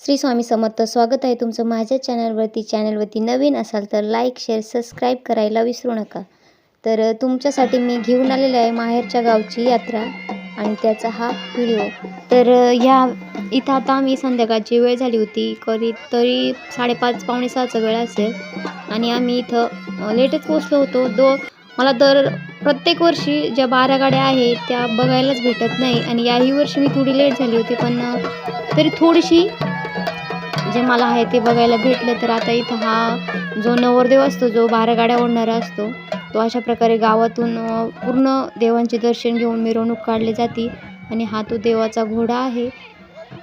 श्री स्वामी समर्थ. स्वागत आहे तुमचं माझ्या चॅनलवरती नवीन असाल तर लाईक शेअर सबस्क्राईब करायला विसरू नका. तर तुमच्यासाठी मी घेऊन आलेले आहे माहेरच्या गावची यात्रा आणि त्याचा हा व्हिडिओ. तर इथं आता आम्ही संध्याकाळची वेळ झाली होती, तरी 5:30 पावणे 6चा वेळ असेल आणि आम्ही इथं लेटच पोचलो होतो. मला प्रत्येक वर्षी ज्या 12 गाड्या आहेत त्या बघायलाच भेटत नाही आणि याही वर्षी मी थोडी लेट झाली होती, पण तरी थोडीशी जे मला आहे ते बघायला भेटलं. तर आता इथं हा जो नवरदेव असतो, जो 12 गाड्या ओढणारा असतो, तो अशा प्रकारे गावातून पूर्ण देवांचे दर्शन घेऊन मिरवणूक काढली जाते आणि हा तो देवाचा घोडा आहे.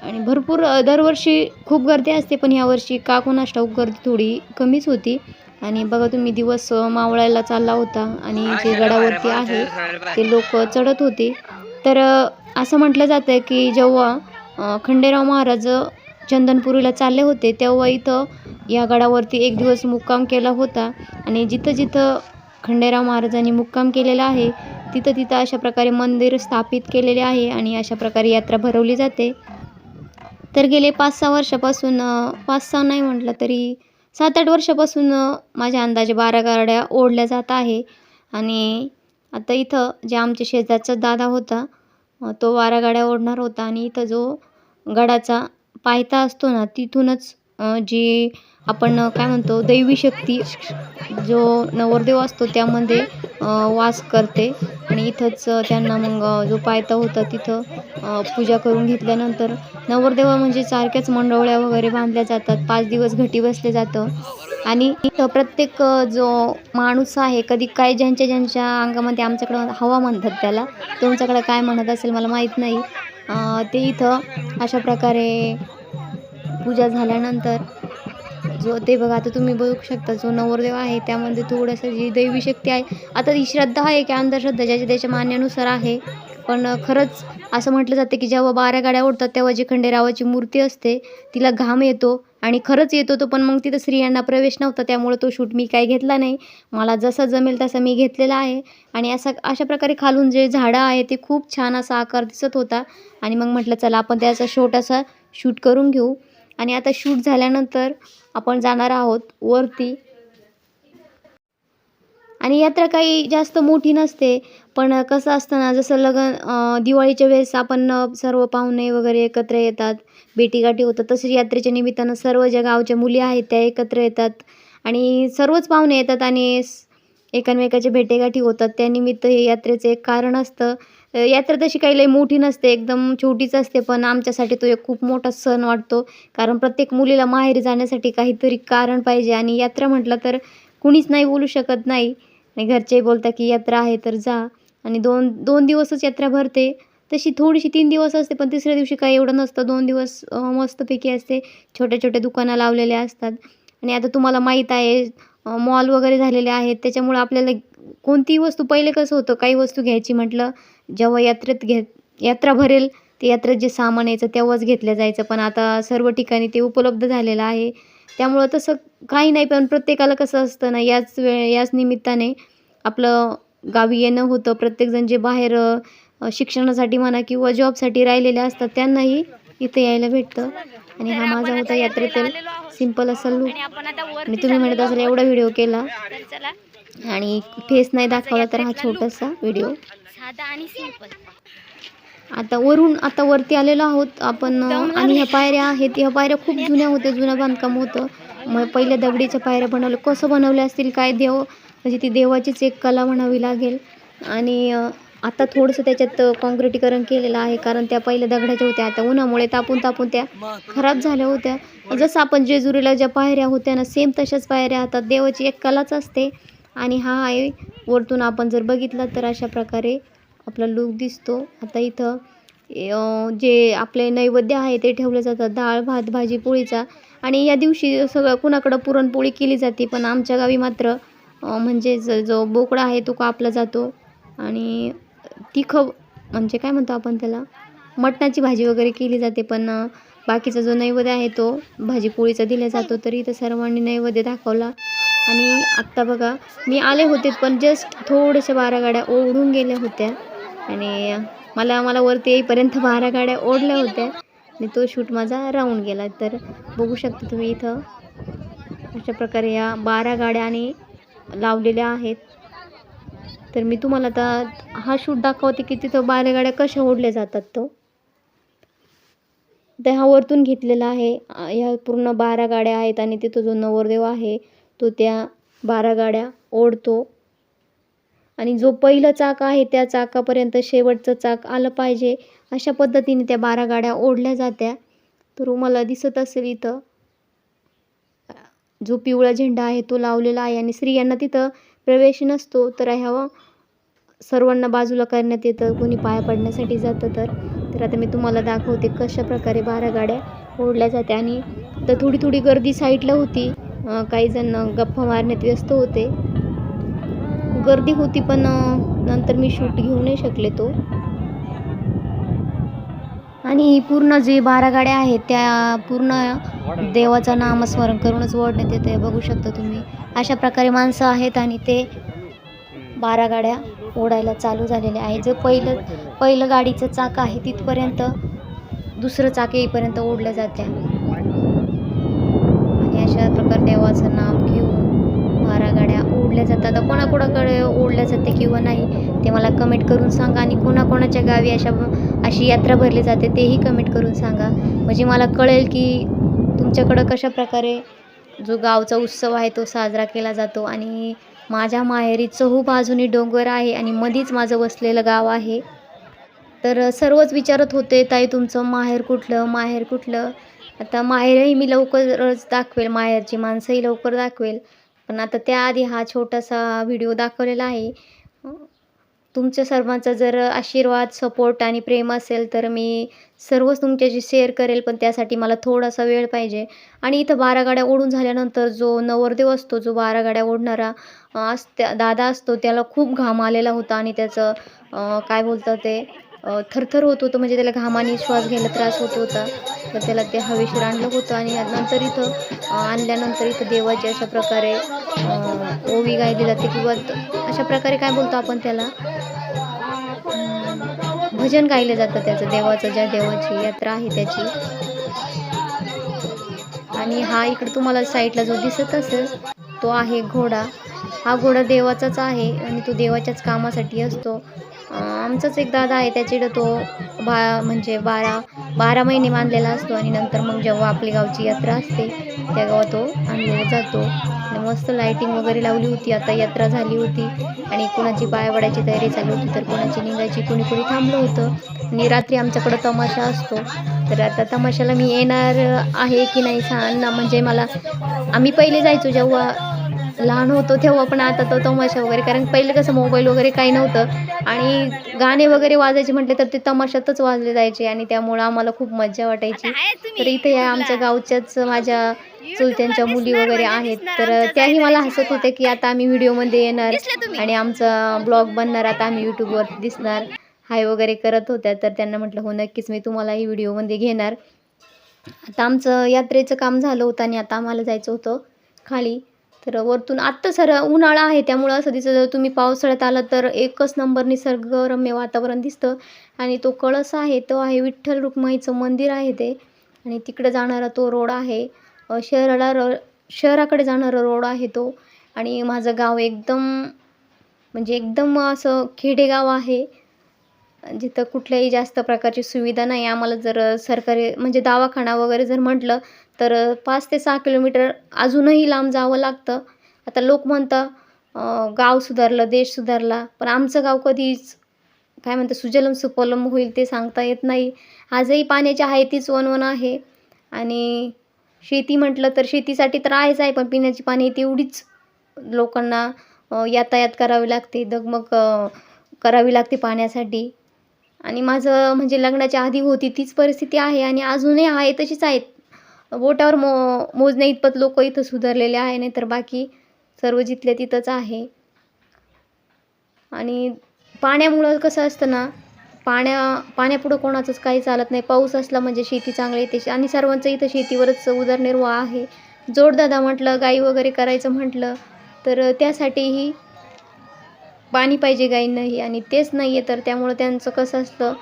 आणि भरपूर दरवर्षी खूप गर्दी असते, पण यावर्षी का कोणास ठाऊक गर्दी थोडी कमीच होती. आणि बघा तुम्ही, दिवस मावळायला चालला होता आणि जे गडावरती आहे ते लोक चढत होते. तर असं म्हटलं जातं की जेव्हा खंडेराव महाराज चंदनपुरीला चालले होते, तेव्हा इथं या गडावरती एक दिवस मुक्काम केला होता आणि जिथं जिथं खंडेराव महाराजांनी मुक्काम केलेला आहे तिथं तिथं अशा प्रकारे मंदिर स्थापित केलेले आहे आणि अशा प्रकारे यात्रा भरवली जाते. तर गेले 5-6 वर्षापासून 5-6 नाही म्हटलं तरी 7-8 वर्षापासून माझ्या अंदाजे 12 गाड्या ओढल्या जात आहे. आणि आता इथं जे आमच्या शेजारचा दादा होता, तो 12 गाड्या ओढणार होता आणि इथं जो गडाचा पायथा असतो ना, तिथूनच जी आपण काय म्हणतो दैवी शक्ती, जो नवरदेव असतो त्यामध्ये वास करते आणि इथंच त्यांना मग जो पायथा होता तिथं पूजा करून घेतल्यानंतर नवरदेवा म्हणजे सारख्याच मंडोळ्या वगैरे बांधल्या जातात. 5 दिवस घटी बसले जातं आणि इथं प्रत्येक जो माणूस आहे, कधी काय ज्यांच्या अंगामध्ये, आमच्याकडं हवा म्हणतात त्याला, तुमच्याकडं काय म्हणत असेल मला माहीत नाही, ते इथं अशा प्रकारे पूजा झाल्यानंतर जो ते बघा, आता तुम्ही बघू शकता जो नवरदेव आहे त्यामध्ये थोडंसं जी दैवी शक्ती आहे. आता ही श्रद्धा आहे की अंधश्रद्धा, ज्याच्या त्याच्या मान्यानुसार आहे, पण खरंच असं म्हटलं जातं की जेव्हा 12 गाड्या ओढतात तेव्हा जी खंडेरावाची मूर्ती असते तिला घाम येतो आणि खरंच येतो तो. पण मग तिथं स्त्रियांना प्रवेश नव्हता, त्यामुळे तो शूट मी काही घेतला नाही. मला जसा जमेल तसा मी घेतलेला आहे. आणि अशा प्रकारे खालून जे झाडं आहे ते खूप छान असा आकार दिसत होता आणि मग म्हटलं चला आपण त्याचा छोटासा शूट करून घेऊ. आणि आता शूट झाल्यानंतर आपण जाणार आहोत वरती. आणि यात्रा काही जास्त मोठी नसते, पण कसं असतं ना, जसं दिवाळीच्या वेळेस आपण सर्व पाहुणे वगैरे एकत्र येतात, भेटीगाठी होतात, तसेच यात्रेच्या निमित्तानं सर्व ज्या गावच्या मुली आहेत त्या एकत्र येतात आणि सर्वच पाहुणे येतात आणि एकमेकाच्या भेटीगाठी होतात. त्यानिमित्त हे यात्रेचं एक कारण असतं. यात्रा तशी काही लई मोठी नसते, एकदम छोटीच असते, पण आमच्यासाठी तो एक खूप मोठा सण वाटतो. कारण प्रत्येक मुलीला माहेरी जाण्यासाठी काहीतरी कारण पाहिजे आणि यात्रा म्हटलं तर कुणीच नाही बोलू शकत नाही. आणि घरचेही बोलतात की यात्रा आहे तर जा. आणि दोन दिवसच यात्रा भरते. तशी थोडीशी 3 दिवस असते, पण तिसऱ्या दिवशी काही एवढं नसतं. 2 दिवस मस्तपैकी असते. छोट्या छोट्या दुकानं लावलेल्या असतात. आणि आता तुम्हाला माहीत आहे मॉल वगैरे झालेले आहेत, त्याच्यामुळं आपल्याला कोणतीही वस्तू, पहिले कसं होतं, काही वस्तू घ्यायची म्हटलं जेव्हा यात्रा भरेल ते यात्रेत जे सामान यायचं तेव्हाच घेतलं जायचं, पण आता सर्व ठिकाणी ते उपलब्ध झालेलं आहे. त्यामुळं तसं काही नाही, पण प्रत्येकाला कसं असतं ना, याच निमित्ताने आपलं गावी येणं होतं. प्रत्येकजण जे बाहेर शिक्षणासाठी म्हणा किंवा जॉबसाठी राहिलेले असतात त्यांनाही इथे यायला भेटतं. आणि हा माझा होता यात्रेतील सिंपल असा लूक. आणि तुम्ही म्हणत असाल एवढा व्हिडिओ केला आणि फेस नाही दाखवला, तर हा छोटासा व्हिडिओ. आता वरती आलेलो आहोत आपण. आणि ह्या पायऱ्या आहेत, ह्या पायऱ्या खूप जुन्या होत्या, जुनं बांधकाम होतं. मग पहिल्या दगडीच्या पायऱ्या बनवल्या, कसं बनवल्या असतील काय, म्हणजे ती देवाचीच एक कला म्हणावी लागेल. आणि आता थोडंसं त्याच्यात काँक्रिटीकरण केलेलं आहे, कारण त्या पहिल्या दगडाच्या होत्या, आता उन्हामुळे तापून त्या खराब झाल्या होत्या. जसं आपण जेजुरीला ज्या पायऱ्या होत्या ना, सेम तशाच पायऱ्या. आता देवाची एक कलाच असते. आणि हा आहे वरतून आपण जर बघितलं तर अशा प्रकारे आपला लूक दिसतो. आता इथं जे आपले नैवेद्य आहे ते ठेवले जातात, डाळ भात भाजी पोळीचा. आणि या दिवशी सगळं कुणाकडं पुरणपोळी केली जाते, पण आमच्या गावी मात्र म्हणजे जो बोकडा आहे तो कापला जातो आणि म्हणजे काय म्हणतो आपण त्याला, मटणाची भाजी वगैरे केली जाते. पण बाकीचा जो नैवेद्य आहे तो भाजी पोळीचा दिला जातो. तर इथं सर्वांनी नैवेद्य दाखवला. आणि आत्ता बघा मी आले होते, पण जस्ट थोड्याशा 12 गाड्या ओढून गेल्या होत्या आणि मला वरती येईपर्यंत 12 गाड्या ओढल्या होत्या. आणि तो शूट माझा राहून गेला. तर बघू शकता तुम्ही इथं अशा प्रकारे या 12 गाड्या आणि लावलेल्या आहेत. तर मी तुम्हाला आता हा शूट दाखवते की तिथं 12 गाड्या कशा ओढल्या जातात तो. तर हा वरतून घेतलेला आहे. ह्या पूर्ण 12 गाड्या आहेत आणि तिथं जो नवरदेव आहे तो त्या 12 गाड्या ओढतो आणि जो पहिलं चाक आहे त्या चाकापर्यंत शेवटचं चाक आलं पाहिजे अशा पद्धतीने त्या 12 गाड्या ओढल्या जात्या. तर तुम्हाला दिसत असेल इथं जो पिवळा झेंडा आहे तो लावलेला आहे आणि स्त्रियांना तिथं प्रवेश नसतो. तर ह्या सर्वांना बाजूला करण्यात येतं, कोणी पाया पडण्यासाठी जातं. तर आता मी तुम्हाला दाखवते कशा प्रकारे 12 गाड्या ओढल्या जात्या. आणि तर थोडी थोडी गर्दी साईडला होती. काही जण गप्पा मारण्यात व्यस्त होते. गर्दी होती पण नंतर मी शूट घेऊ नाही शकले तो. आणि पूर्ण जे 12 गाड्या आहेत त्या पूर्ण देवाचं नामस्मरण करूनच ओढण्यात येते. बघू शकता तुम्ही अशा प्रकारे माणसं आहेत आणि ते 12 गाड्या ओढायला चालू झालेले आहे. जे पहिलं गाडीचं चाक आहे तिथपर्यंत दुसरं चाक येईपर्यंत ओढल्या जात्या आणि अशा प्रकारे देवाचं नाम घेऊन 12 गाड्या ओढल्या जातात. आता कोणाकोणाकडे ओढल्या जाते किंवा नाही ते मला कमेंट करून सांगा आणि कोणाकोणाच्या गावी अशी यात्रा भरली जाते तेही कमेंट करून सांगा. म्हणजे मला कळेल की तुमच्याकडं कशा प्रकारे जो गावचा उत्सव आहे तो साजरा केला जातो. आणि माझ्या माहेरी चहूबाजूनी डोंगर आहे आणि मधीच माझं वसलेलं गाव आहे. तर सर्वच विचारत होते, ताई तुमचं माहेर कुठलं, माहेर कुठलं. आता माहेरही मी लवकरच दाखवेल, माहेरची माणसंही लवकर दाखवेल. पण आता त्याआधी हा छोटासा व्हिडिओ दाखवलेला आहे. तुमच्या सर्वांचा जर आशीर्वाद, सपोर्ट आणि प्रेम असेल तर मी सर्वच तुमच्याशी शेअर करेल, पण त्यासाठी मला थोडासा वेळ पाहिजे. आणि इथं 12 गाड्या ओढून झाल्यानंतर जो नवरदेव असतो, जो 12 गाड्या ओढणारा दादा असतो, त्याला खूप घाम आलेला होता आणि त्याचं काय बोलतात ते थरथर होत होतं. म्हणजे त्याला घामाने श्वास घ्यायला त्रास होत होता. तर त्याला ते हवेशीर आणलं होतं आणि नंतर इथं आणल्यानंतर इथं देवाची अशा प्रकारे ओवी गायली जाते किंवा अशा प्रकारे काय बोलतो आपण त्याला भजन गायलं जातं त्याचं, देवाचं, ज्या देवाची यात्रा आहे त्याची. आणि हा इकडे तुम्हाला साईडला जो दिसत असेल तो आहे घोडा. हा घोडा देवाचाच आहे आणि तो देवाच्याच कामासाठी असतो. आमचाच एक दादा आहे त्याच्याकडे तो म्हणजे 12 महिने बांधलेला असतो आणि नंतर मग जेव्हा आपली गावची यात्रा असते तेव्हा तो आणलेला जातो. आणि मस्त लाईटिंग वगैरे लावली होती. आता यात्रा झाली होती आणि कोणाची पाया पडायची तयारी चालू होती तर कोणाची निघायची, कोणी थांबलं होतं. आणि रात्री आमच्याकडं तमाशा असतो. तर आता तमाशाला मी येणार आहे की नाही ना, म्हणजे आम्ही पहिले जायचो जेव्हा लहान होतो तेव्हा, पण आता तो तमाशा वगैरे, कारण पहिले कसं मोबाईल वगैरे काही नव्हतं आणि गाणे वगैरे वाजायचे म्हटले तर ते तमाशातच वाजले जायचे आणि त्यामुळं आम्हाला खूप मज्जा वाटायची. तर इथे या आमच्या गावच्याच माझ्या चुलत्यांच्या मुली वगैरे आहेत. तर त्याही मला हसत होते की आता आम्ही व्हिडिओमध्ये येणार आणि आमचा ब्लॉग बनणार, आता आम्ही यूट्यूबवर दिसणार, हाय वगैरे करत होत्या. तर त्यांना म्हटलं हो नक्कीच मी तुम्हालाही व्हिडिओमध्ये घेणार. आता आमचं यात्रेचं काम झालं होतं आणि आता आम्हाला जायचं होतं खाली. तर वरतून आत्ता उन्हाळा आहे त्यामुळं असं दिसतं, जर तुम्ही पावसाळ्यात आलात तर एकच नंबर निसर्गरम्य वातावरण दिसतं. आणि तो कळस आहे तो आहे विठ्ठल रुक्माईचं मंदिर आहे ते. आणि तिकडे जाणारा तो रोड आहे, शहराकडे जाणारा रोड आहे तो. आणि माझं गाव म्हणजे एकदम असं खेडेगाव आहे जिथं कुठल्याही जास्त प्रकारची सुविधा नाही. आम्हाला जर सरकारी म्हणजे दवाखाना वगैरे जर म्हटलं तर 5 ते 6 किलोमीटर अजूनही लांब जावं लागतं. आता लोक म्हणतात गाव सुधारलं, देश सुधारला, पण आमचं गाव कधीच काय म्हणतात सुजलम सुफलम होईल ते सांगता येत नाही. आजही पाण्याची आहे तीच वणवण आहे. आणि शेती म्हटलं तर शेतीसाठी तर आहेच आहे, पण पिण्याची पाणी तेवढीच लोकांना यातायात करावी लागते, दगमग करावी लागते पाण्यासाठी. आणि माझं म्हणजे लग्नाच्या आधी होती तीच परिस्थिती आहे आणि अजूनही आहे तशीच आहेत. बोटावर मोजण्या इतपत लोक इथं सुधारलेले आहे, नाही तर बाकी सर्व जिथल्या तिथंच आहे. आणि पाण्यामुळं कसं असतं ना, पाण्यापुढं कोणाचंच काही चालत नाही. पाऊस असला म्हणजे शेती चांगली येते आणि सर्वांचं इथं शेतीवरच उदरनिर्वाह आहे. जोडधंदा म्हटलं, गाई वगैरे करायचं म्हटलं तर त्यासाठीही पाणी पाहिजे गाईंनाही आणि तेच नाही आहे. तर त्यामुळं त्यांचं कसं असतं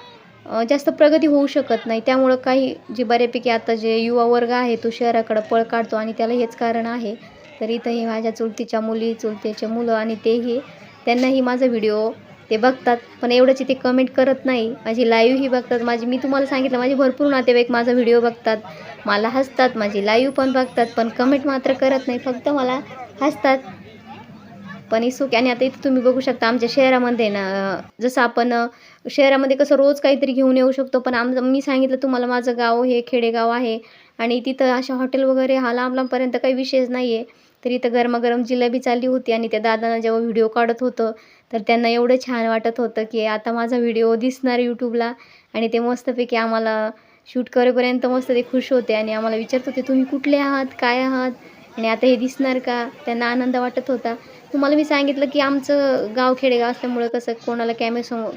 जास्त प्रगती होऊ शकत नाही. त्यामुळं काही जे बऱ्यापैकी आता जे युवा वर्ग आहे तो शहराकडं पळ काढतो आणि त्याला हेच कारण आहे. तर इथं हे माझ्या चुलतीच्या मुली, चुलतेचे मुलं आणि तेही त्यांनाही माझा व्हिडिओ ते बघतात. पण एवढंच ते कमेंट करत नाही. माझी लाईव्हही बघतात. मी तुम्हाला सांगितलं माझे भरपूर नातेवाईक माझा व्हिडिओ बघतात. मला हसतात. माझी लाईव्ह पण बघतात. पण कमेंट मात्र करत नाही. फक्त मला हसतात. पण इसोके. आणि आता इथं तुम्ही बघू शकता आमच्या शहरामध्ये ना जसं आपण शहरामध्ये कसं रोज काहीतरी घेऊन येऊ शकतो. पण मी सांगितलं तुम्हाला माझं गाव हे खेडेगाव आहे आणि तिथं अशा हॉटेल वगैरे हा लांब-लांबपर्यंत काही विषयच नाही आहे. तर इथं गरमागरम जिलेबी चालली होती आणि त्या दादांना जेव्हा व्हिडिओ काढत होतं तर त्यांना एवढं छान वाटत होतं की आता माझा व्हिडिओ दिसणार यूट्यूबला. आणि ते मस्तपैकी आम्हाला शूट करेपर्यंत मस्त ते खुश होते आणि आम्हाला विचारत होते, तुम्ही कुठले आहात, काय आहात आणि आता हे दिसणार का? त्यांना आनंद वाटत होता. तुम्हाला मी सांगितलं की आमचं गाव खेडेगाव असल्यामुळं कसं कोणाला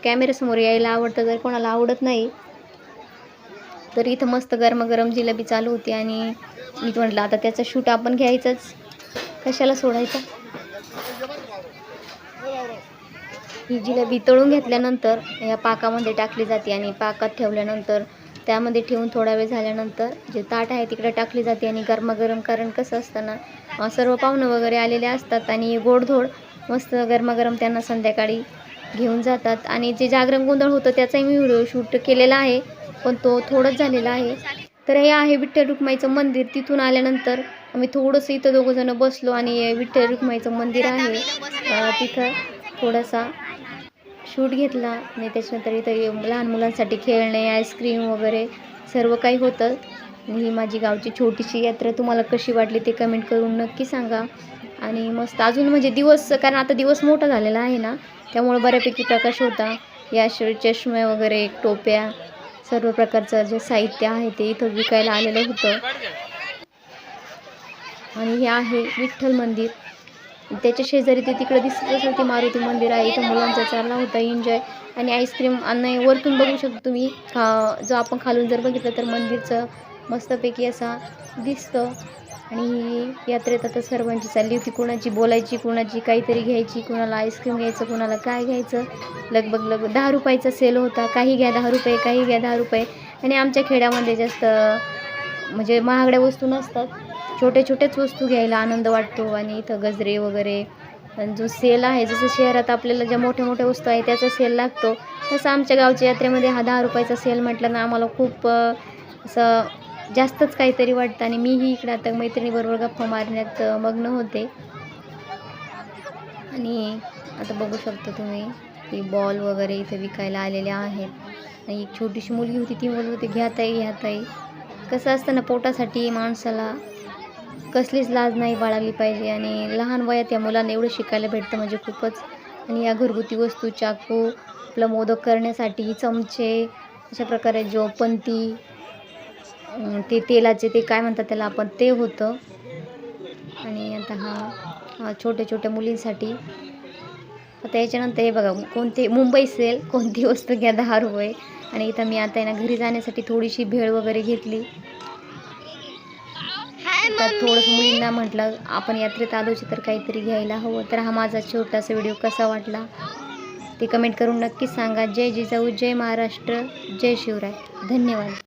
कॅमेऱ्यासमोर यायला आवडतं, तर कोणाला आवडत नाही. तर इथं मस्त गरमागरम जिलेबी चालू होती आणि मी म्हटलं आता त्याचा शूट आपण घ्यायचाच, कशाला सोडायचा. ही जिलेबी तळून घेतल्यानंतर या पाकामध्ये टाकली जाते आणि पाकात ठेवल्यानंतर त्यामध्ये ठेवून थोडा वेळ झाल्यानंतर जे ताट आहे तिकडे टाकली जाते आणि गरमागरम. कारण कसं असतं ना सर्व पाहुणं वगैरे आलेले असतात आणि गोडधोड मस्त गरमागरम त्यांना संध्याकाळी घेऊन जातात. आणि जे जागरण गोंधळ होतं त्याचाही मी व्हिडिओ शूट केलेला आहे, पण तो थोडंच झालेला आहे. तर हे आहे विठ्ठल रुक्माईचं मंदिर. तिथून आल्यानंतर आम्ही थोडंसं इथं दोघंजणं बसलो आणि विठ्ठल रुक्माईचं मंदिर आहे तिथं थोडासा शूट घेतला. आणि त्याच्यानंतर इथं लहान मुलांसाठी खेळणे, आईस्क्रीम वगैरे सर्व काही होतं. आणि ही माझी गावची छोटीशी यात्रा तुम्हाला कशी वाटली ते कमेंट करून नक्की सांगा. आणि मस्त अजून म्हणजे दिवस, कारण आता दिवस मोठा झालेला आहे ना त्यामुळे बऱ्यापैकी प्रकाश होता. याशिवाय चष्मे वगैरे, टोप्या, सर्व प्रकारचं जे साहित्य आहे ते इथं विकायला आलेलं होतं. आणि हे आहे विठ्ठल मंदिर. त्याच्या शेजारी ते तिकडे दिसत असेल ते मारुती मंदिर आहे. इथं मुलांचा चालला होता एन्जॉय. आणि आईस्क्रीम आणि वरतून बघू शकतो तुम्ही जो आपण खालून जर बघितलं तर मंदिरचं मस्तपैकी असा दिसतं. आणि यात्रेत आता सर्वांची चालली होती, कुणाची बोलायची, कुणाची काहीतरी घ्यायची, कुणाला आईस्क्रीम घ्यायचं, कुणाला काय घ्यायचं. लगभग 10 रुपयाचा सेल होता. काही घ्या 10 रुपये, काही घ्या 10 रुपये. आणि आमच्या खेड्यामध्ये जास्त म्हणजे महागड्या वस्तू नसतात, छोट्या छोट्याच वस्तू घ्यायला आनंद वाटतो. आणि इथं गजरे वगैरे आणि जो सेल आहे, जसं शहरात आपल्याला ज्या मोठ्या मोठ्या वस्तू आहे त्याचा सेल लागतो, तसं आमच्या गावच्या यात्रेमध्ये हा 10 रुपयाचा सेल म्हटलं ना आम्हाला खूप असं जास्तच काहीतरी वाटतं. आणि मीही इकडं आता मैत्रिणीबरोबर गप्पा मारण्यात मग्न होते. आणि आता बघू शकता तुम्ही की बॉल वगैरे इथे विकायला आलेले आहेत. आणि एक छोटीशी मुलगी होती, ती बोलत होती घ्या ताई, घ्या ताई. कसं असतं ना, पोटासाठी माणसाला कसलीच लाज नाही बाळगली पाहिजे. आणि लहान वयात या मुलांना एवढं शिकायला भेटतं म्हणजे खूपच. आणि या घरगुती वस्तू, चाकू, आपलं मोदक करण्यासाठी चमचे, अशा प्रकारे जो पंती, ते तेलाचे ते काय म्हणतात त्याला आपण, ते होतं. आणि आता हा छोट्या छोट्या मुलींसाठी. आता याच्यानंतर हे बघा, कोणते मुंबई सेल, कोणती वस्तू घ्या 10 रुपये. आणि इथं मी आता आहे ना घरी जाण्यासाठी थोडीशी भेळ वगैरे घेतली. तर थोडंसं मुलींना म्हटलं आपण यात्रेत आलोच तर काहीतरी घ्यायला हवं. तर हा माझा छोटासा व्हिडिओ कसा वाटला ते कमेंट करून नक्कीच सांगा. जय जिजाऊ, जय महाराष्ट्र, जय शिवराय. धन्यवाद.